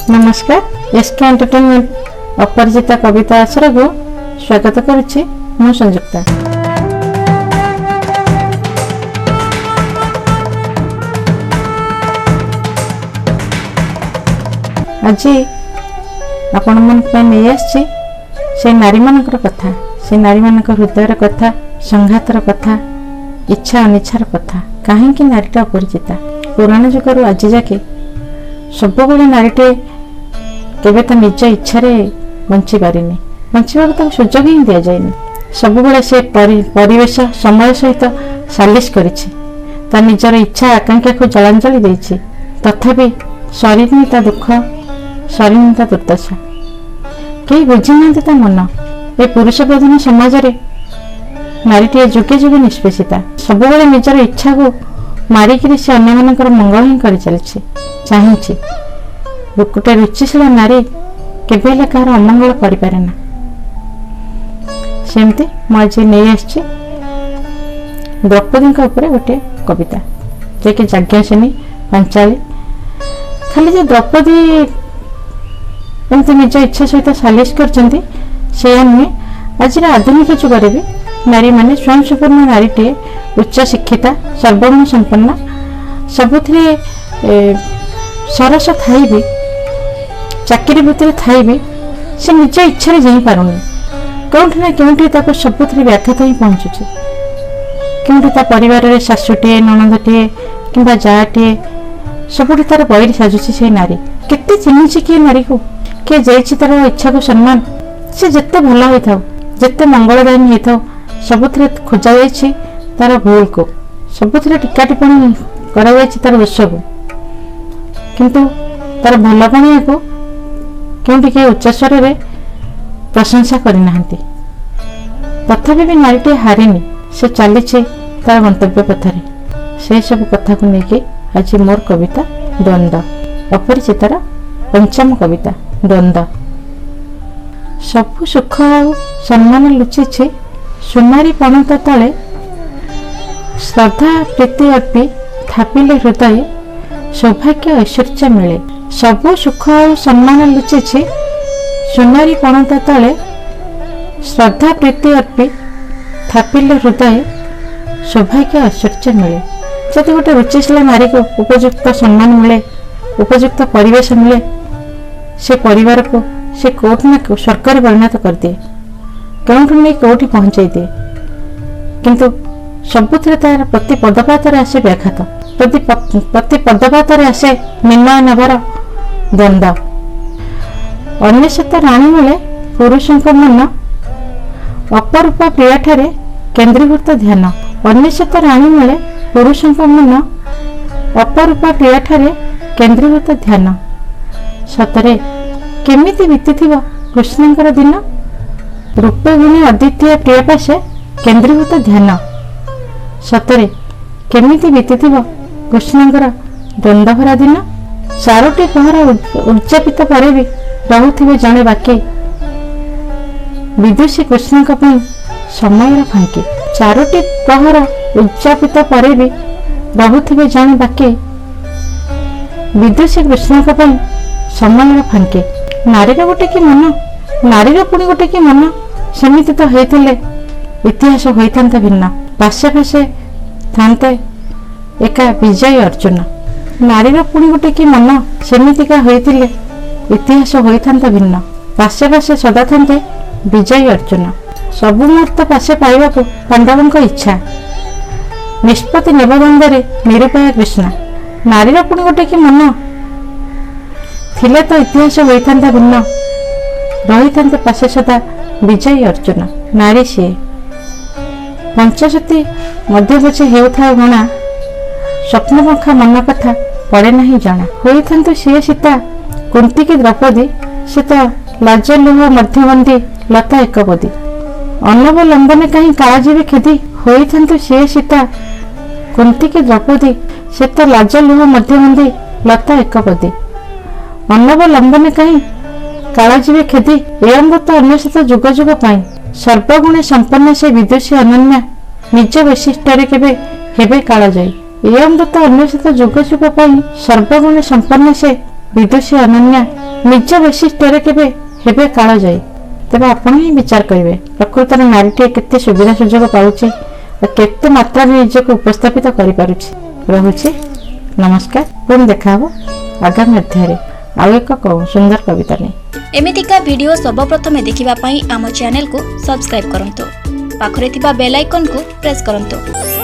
नमस्कार SK entertainment अपरिचिता कविता आश्रय को स्वागत करुच्ची मु संयुक्ता। आज आपण मन नहीं आसी से नारी मानकर कथा, से नारी मानक हृदयर कथा, संघातर कथा, इच्छा अनिच्छार कथा। कहीं नारीटा अपरिचिता पुराण जुगर आज जाके सब नारीटे केवे तो निज इच्छा बंची पारिनी, बंचवाक सुजोग ही दि जाए। सब से परिवेश समय सहित सालिश कर निजर इच्छा आकांक्षा को जलांजलि देछि, तथापि सरीनी ता दुख, सरीनी ता दुर्दशा। कई बुझी ना मन। ए पुरुष प्रधान समाज रे नारीटी जुगे जुगे निष्पेषिता। सब निजर इच्छा को मारिकी से अन्य मानकर मंगल ही कर चलछि चाहिए। गोटे रुचिशीला नारी केबे हेले कहार अमंगल करें ना। सेमती मुझे नहीं आसी द्रौपदी गोटे कविता जे जाज्ञसेनी पांचाली। खाली जो द्रौपदी एमती निज इच्छा सहित सालिश कर नुहे। आज आधुनिक जुगर भी नारी माने स्वयं संपूर्ण नारीटे उच्च शिक्षिता, सर्वगुण संपन्ना, सबुथिरे सरस थाई भी, चाकरी भितर थाई भी से निज इच्छा जा पारुनी। कौटी ना कौटी सबुथिरे व्याख्यात ही पहुंचुचे। क्योंकि परिवार शाशुटे, ननदटे कि जाटे सबुठ तार बैरी साजुची से नारी। केते चिन्हिछि किए नारी को, किए जाइछि तार इच्छा को सम्मान। से जेते भल होइथाउ, जेते मंगलदायी होइथाउ, सबुथिरे खोजा जाइछि तार भूल को, सबुथिरे टीका टिप्पणी करा जाइछि तार दोष को। किंतु तार भल पाणिया को क्योंकि किए उच्च स्वर रे प्रशंसा करना। तथापि भी नारीटे हारिनी, से चली तार गंतव्य पथरे। से सब कथा को लेकिन आज मोर कविता द्वंद्व, अपरिचितार पंचम कविता द्वंद्व। सबु सुख आउ सम्मान लुचि सुनारी पणत तले, श्रद्धा प्रीति अर्पी थापिले हृदय, सौभाग्य ऐश्वर्य मिले। सबु सुख आउ सम्मान लुचि सुनारी पणत तले, श्रद्धा प्रीति अर्पी थापिले हृदय, सौभाग्य ऐश्वर्य मिले। जदि गोटे रुचिशीला नारी को उपयुक्त सम्मान मिले, उपयुक्त परिवेश मिले, से परिवार को से कोठी ना स्वर्ग परिणत कर दिए, कौटू नहीं कौटी पहुंचाई दिए। किंतु सबुथिरे तार प्रति पदपात आसे व्याघात, प्रति पदपात आसे निर्णय नबार द्वंद्व। अन्वेषित राणी मिले पुरुषों मन, अपरूप प्रिया ठारे केन्द्रीभूत ध्यान। अन्वेषित राणी मिले पुरुषों मन, अपरूप प्रिया ठारे केन्द्रीभूत ध्यान। सतरे केमिति बीतीथिबो कृष्णंकर दिन, रूपे गुणी अद्वितीय प्रिय पाशे केन्द्रीभूत ध्यान। सतरे केमिति बीतीथिबो कृष्णंकर द्वंद्वभरा दिन। चारोटी पहर उद्यापित पर भी रहुथिबे जणे बाकी, विदुषी कृष्ण समय फांकी। चारोटी पहर उद्यापित पर भी रहुथिबे जणे बाकी, विदुषी कृष्ण समय फांकी। नारीर गोटे कि मन, नारीर पुणी गोटे कि मन, सेमिति तो होइथिले इतिहास होइथान्ता भिन्न। पाशे पाशे थान्ते एका विजय अर्जुन। नारीर पुणी गोटे कि मन, सेमितिका होइथिले इतिहास होइथान्ता भिन्न। पाशे पाशे सदा थान्ते विजय अर्जुन। सबु मुहूर्त पाशे पाइबाकु पांडवଙ୍କ इच्छा, निष्पत्ति नेबदंदरे निरुपाय कृष्ण। नारीर पुणी गोटे कि मन थिले तो इतिहास होइथान्ता भिन्न, रहिथान्ते पाशे सदा विजय अर्जुन। नारी सी पंचशती मध्य पछे हेउथा गणा, स्वप्नपंखा मन कथा पड़े नहीं जना। होइथान्तु सी सीता कुंती की द्रौपदी, से तो लाज लुह मध्यबंदी लता एकपदी। अनवलंबने कहीं काजीवे खेदी, होइथान्तु सी सीता कुंती की द्रौपदी, से तो लाज लुह मध्यबंदी लता एकपदी। अनवलंबने कहीं कालाजीवे खेदी, एवं तो अन्वेषित जुग जुग पाई। सर्वगुणे संपन्न से विदुषी अनन्या, निज वैशिष्ट्य केबे हेबे कालजयी। एवं तो अन्वेषित जुग जुग पाई, सर्वगुणे संपन्न से विदुषी अनन्या, निज वैशिष्ट्य केवे हेबे काल जाई तेज आपण ही विचार करेंगे प्रकृतर नारीटे केते सुविधा सुजोग पाउछि केते मात्रा निजक उपस्थापित करि पारुछि। रहुछि नमस्कार पुणी देखा हो आगामी अध्याय आउ एक सुंदर कविता नहीं एमितिका वीडियो सर्वप्रथमे देखिबा पई आम चैनल को सब्सक्राइब करंतु पाखरे थिबा बेल आइकन को प्रेस करंतु।